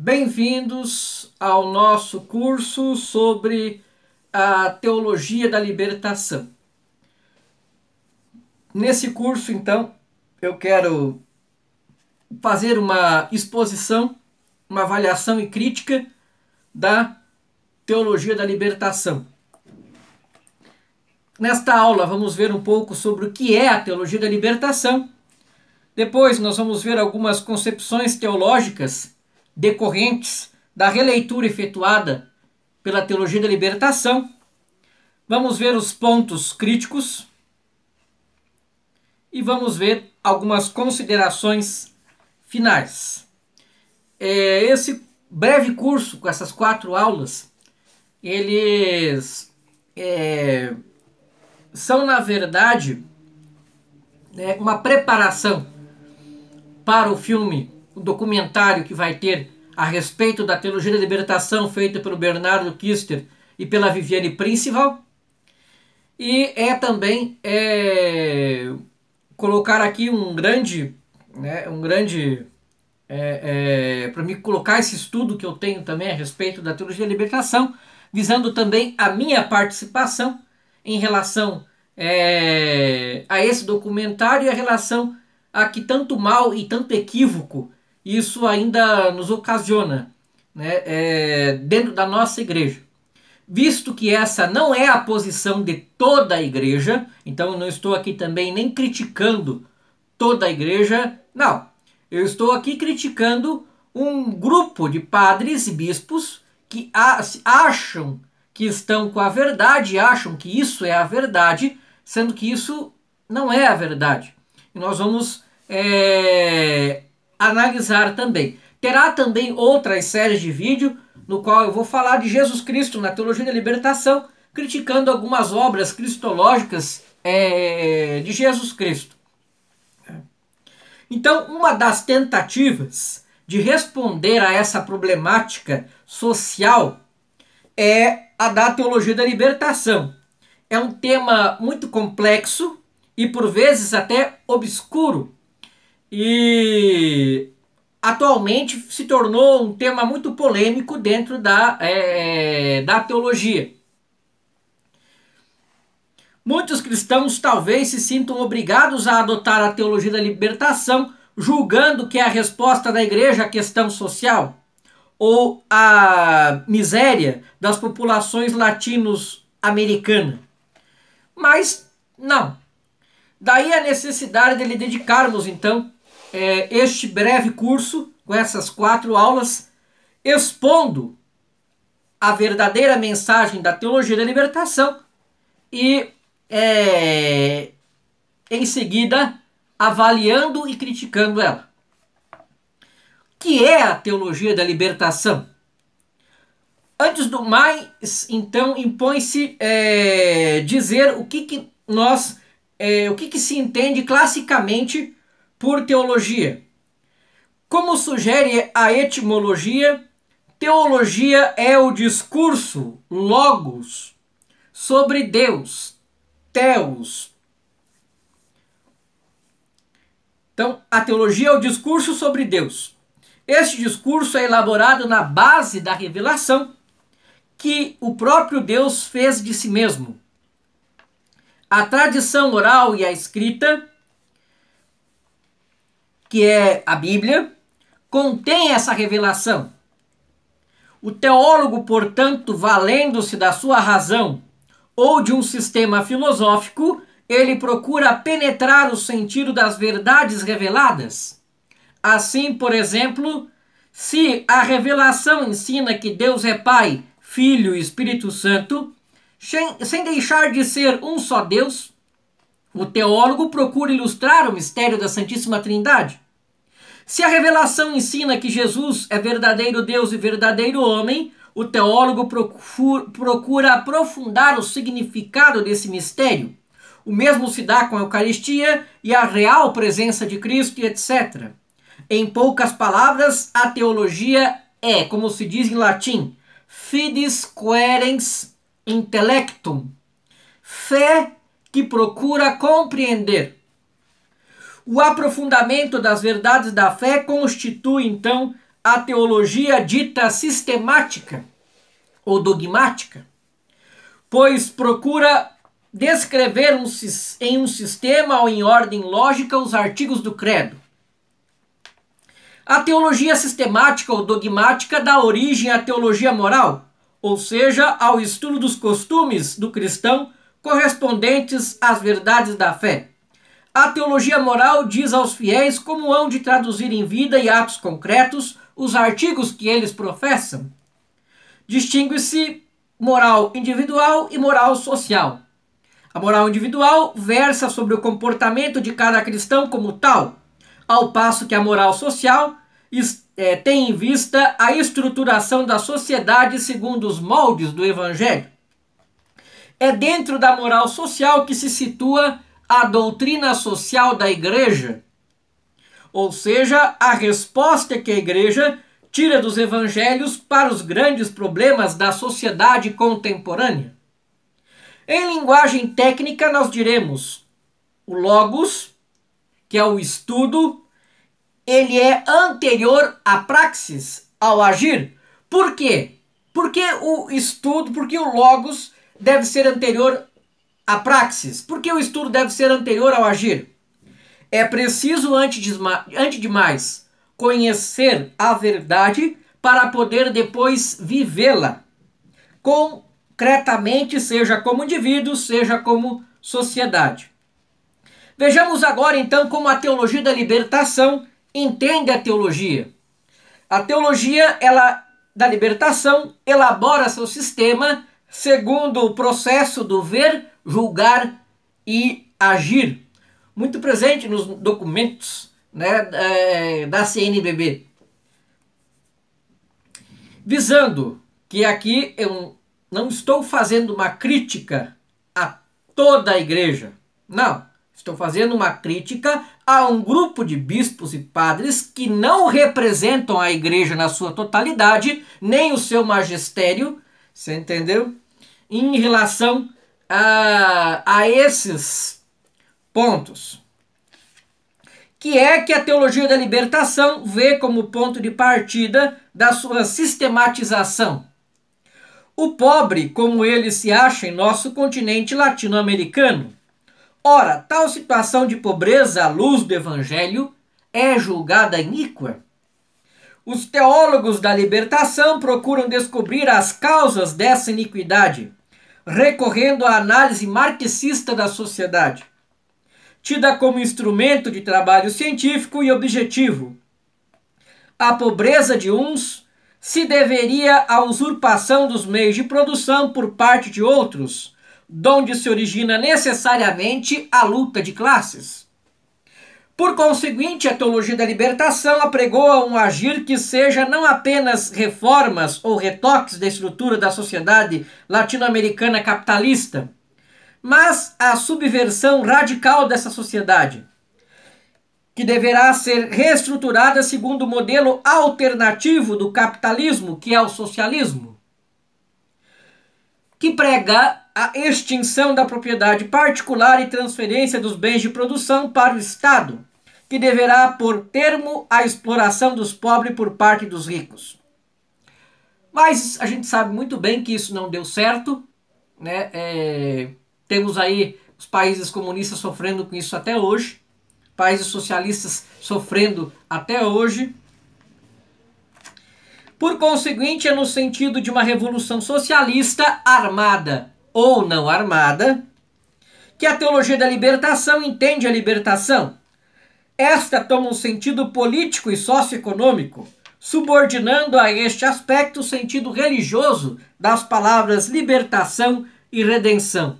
Bem-vindos ao nosso curso sobre a Teologia da Libertação. Nesse curso, então, eu quero fazer uma exposição, uma avaliação e crítica da Teologia da Libertação. Nesta aula, vamos ver um pouco sobre o que é a Teologia da Libertação. Depois, nós vamos ver algumas concepções teológicas decorrentes da releitura efetuada pela Teologia da Libertação. Vamos ver os pontos críticos e vamos ver algumas considerações finais. Esse breve curso, com essas 4 aulas, eles são, na verdade, uma preparação para o filme, o documentário que vai ter a respeito da Teologia da Libertação, feita pelo Bernardo Kister e pela Viviane Principal. E também colocar aqui para me colocar esse estudo que eu tenho também a respeito da Teologia da Libertação, visando também a minha participação em relação a esse documentário e a relação a que tanto mal e tanto equívoco isso ainda nos ocasiona, dentro da nossa igreja. Visto que essa não é a posição de toda a igreja, então eu não estou aqui também nem criticando toda a igreja, não. Eu estou aqui criticando um grupo de padres e bispos que acham que estão com a verdade, acham que isso é a verdade, sendo que isso não é a verdade. E nós vamos analisar também. Terá também outras séries de vídeo no qual eu vou falar de Jesus Cristo na Teologia da Libertação, criticando algumas obras cristológicas de Jesus Cristo. Então, uma das tentativas de responder a essa problemática social é a da Teologia da Libertação. É um tema muito complexo e, por vezes, até obscuro. E atualmente se tornou um tema muito polêmico dentro da teologia. Muitos cristãos talvez se sintam obrigados a adotar a Teologia da Libertação, julgando que é a resposta da igreja à questão social ou à miséria das populações latino-americanas. Mas não. Daí a necessidade de lhe dedicarmos, então, este breve curso, com essas 4 aulas, expondo a verdadeira mensagem da Teologia da Libertação e, em seguida, avaliando e criticando ela. O que é a Teologia da Libertação? Antes do mais, então, impõe-se dizer o que se entende classicamente por teologia. Como sugere a etimologia, teologia é o discurso, logos, sobre Deus, theos. Então, a teologia é o discurso sobre Deus. Este discurso é elaborado na base da revelação que o próprio Deus fez de si mesmo. A tradição oral e a escrita, que é a Bíblia, contém essa revelação. O teólogo, portanto, valendo-se da sua razão ou de um sistema filosófico, ele procura penetrar o sentido das verdades reveladas. Assim, por exemplo, se a revelação ensina que Deus é Pai, Filho e Espírito Santo, sem deixar de ser um só Deus, o teólogo procura ilustrar o mistério da Santíssima Trindade. Se a revelação ensina que Jesus é verdadeiro Deus e verdadeiro homem, o teólogo procura aprofundar o significado desse mistério. O mesmo se dá com a Eucaristia e a real presença de Cristo e etc. Em poucas palavras, a teologia é, como se diz em latim, fides quaerens intellectum, fé que procura compreender. O aprofundamento das verdades da fé constitui, então, a teologia dita sistemática ou dogmática, pois procura descrever em um sistema ou em ordem lógica os artigos do credo. A teologia sistemática ou dogmática dá origem à teologia moral, ou seja, ao estudo dos costumes do cristão correspondentes às verdades da fé. A teologia moral diz aos fiéis como hão de traduzir em vida e atos concretos os artigos que eles professam. Distingue-se moral individual e moral social. A moral individual versa sobre o comportamento de cada cristão como tal, ao passo que a moral social tem em vista a estruturação da sociedade segundo os moldes do Evangelho. É dentro da moral social que se situa a doutrina social da Igreja, ou seja, a resposta que a Igreja tira dos Evangelhos para os grandes problemas da sociedade contemporânea. Em linguagem técnica, nós diremos o logos, que é o estudo, ele é anterior à praxis, ao agir. Por quê? Porque o estudo, porque o logos deve ser anterior à praxis? Porque o estudo deve ser anterior ao agir? É preciso, antes de mais, conhecer a verdade para poder depois vivê-la concretamente, seja como indivíduo, seja como sociedade. Vejamos agora então como a teologia da libertação entende a teologia. A teologia da libertação elabora seu sistema segundo o processo do ver, julgar e agir, muito presente nos documentos, né, da CNBB. Visando que aqui eu não estou fazendo uma crítica a toda a igreja, não. Estou fazendo uma crítica a um grupo de bispos e padres que não representam a igreja na sua totalidade, nem o seu magistério, você entendeu? Em relação a esses pontos. Que é que a teologia da libertação vê como ponto de partida da sua sistematização. O pobre, como ele se acha em nosso continente latino-americano. Ora, tal situação de pobreza à luz do Evangelho é julgada iníqua. Os teólogos da libertação procuram descobrir as causas dessa iniquidade, recorrendo à análise marxista da sociedade, tida como instrumento de trabalho científico e objetivo. A pobreza de uns se deveria à usurpação dos meios de produção por parte de outros, donde se origina necessariamente a luta de classes. Por conseguinte, a teologia da libertação apregoa um agir que seja não apenas reformas ou retoques da estrutura da sociedade latino-americana capitalista, mas a subversão radical dessa sociedade, que deverá ser reestruturada segundo o modelo alternativo do capitalismo, que é o socialismo, que prega a extinção da propriedade particular e transferência dos bens de produção para o Estado, que deverá pôr termo à exploração dos pobres por parte dos ricos. Mas a gente sabe muito bem que isso não deu certo, né? Temos aí os países comunistas sofrendo com isso até hoje, países socialistas sofrendo até hoje. Por conseguinte, é no sentido de uma revolução socialista armada ou não armada, que a teologia da libertação entende a libertação. Esta toma um sentido político e socioeconômico, subordinando a este aspecto o sentido religioso das palavras libertação e redenção.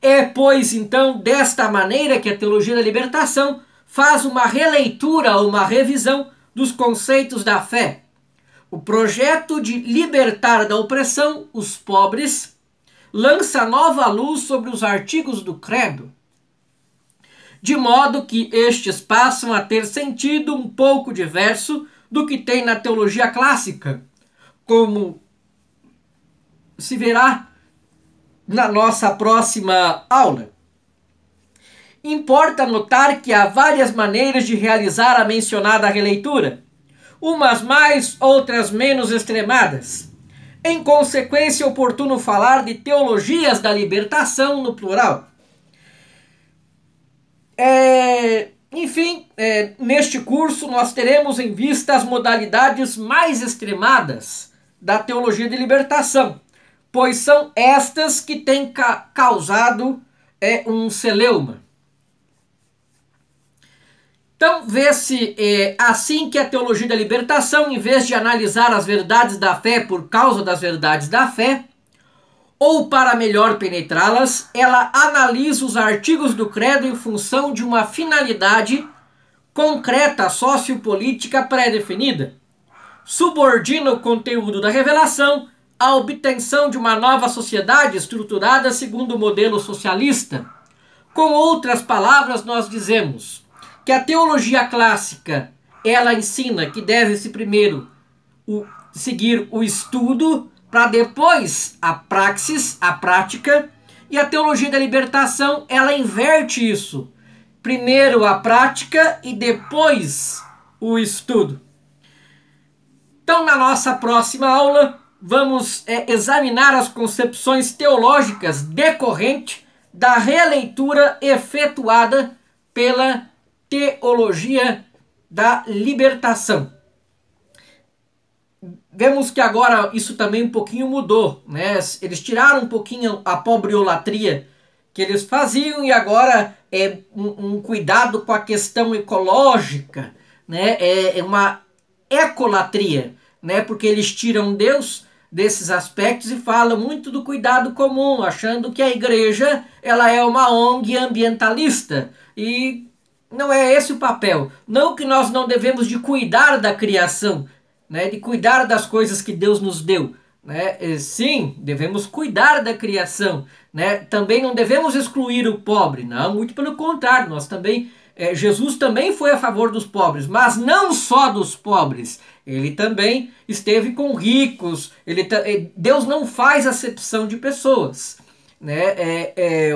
É, pois, então, desta maneira que a teologia da libertação faz uma releitura ou uma revisão dos conceitos da fé. O projeto de libertar da opressão os pobres lança nova luz sobre os artigos do credo, de modo que estes passam a ter sentido um pouco diverso do que tem na teologia clássica, como se verá na nossa próxima aula. Importa notar que há várias maneiras de realizar a mencionada releitura. umas mais, outras menos extremadas. Em consequência, é oportuno falar de teologias da libertação no plural. Enfim, neste curso nós teremos em vista as modalidades mais extremadas da teologia de libertação, pois são estas que têm causado um celeuma. Então, vê-se assim que a teologia da libertação, em vez de analisar as verdades da fé por causa das verdades da fé, ou para melhor penetrá-las, ela analisa os artigos do credo em função de uma finalidade concreta sociopolítica pré-definida. Subordina o conteúdo da revelação à obtenção de uma nova sociedade estruturada segundo o modelo socialista. Com outras palavras, nós dizemos que a teologia clássica, ela ensina que deve-se primeiro seguir o estudo, para depois a praxis, a prática, e a teologia da libertação, ela inverte isso. Primeiro a prática e depois o estudo. Então, na nossa próxima aula, vamos examinar as concepções teológicas decorrentes da releitura efetuada pela teologia da libertação. Vemos que agora isso também um pouquinho mudou, né? Eles tiraram um pouquinho a pobriolatria que eles faziam e agora é um cuidado com a questão ecológica, né? É uma ecolatria, né? Porque eles tiram Deus desses aspectos e falam muito do cuidado comum, achando que a igreja ela é uma ONG ambientalista e não é esse o papel. Não que nós não devemos de cuidar da criação, né, de cuidar das coisas que Deus nos deu, né? Sim, devemos cuidar da criação, né? Também não devemos excluir o pobre, não, muito pelo contrário, nós também, Jesus também foi a favor dos pobres, mas não só dos pobres, ele também esteve com ricos, Deus não faz acepção de pessoas, né?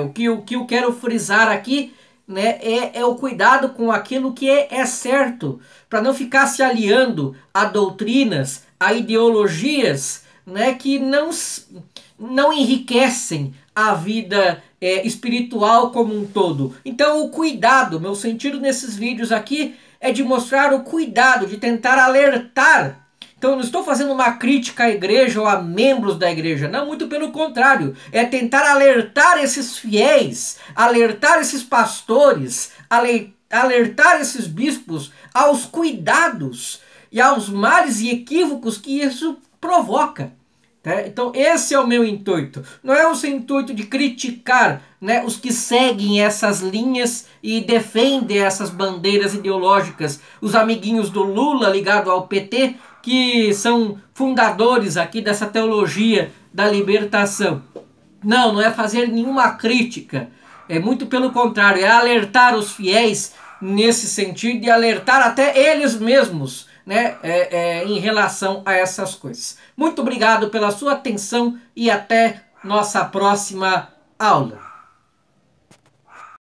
O que eu quero frisar aqui, né, é o cuidado com aquilo que é certo, para não ficar se aliando a doutrinas, a ideologias, né, que não enriquecem a vida espiritual como um todo. Então o cuidado, meu sentido nesses vídeos aqui é de mostrar o cuidado, de tentar alertar. Então eu não estou fazendo uma crítica à igreja ou a membros da igreja, não, muito pelo contrário. É tentar alertar esses fiéis, alertar esses pastores, alertar esses bispos aos cuidados e aos males e equívocos que isso provoca. Então esse é o meu intuito. Não é o seu intuito de criticar, né, os que seguem essas linhas e defendem essas bandeiras ideológicas, os amiguinhos do Lula ligado ao PT, que são fundadores aqui dessa teologia da libertação. Não, não é fazer nenhuma crítica. É muito pelo contrário, é alertar os fiéis nesse sentido e alertar até eles mesmos, né, em relação a essas coisas. Muito obrigado pela sua atenção e até nossa próxima aula.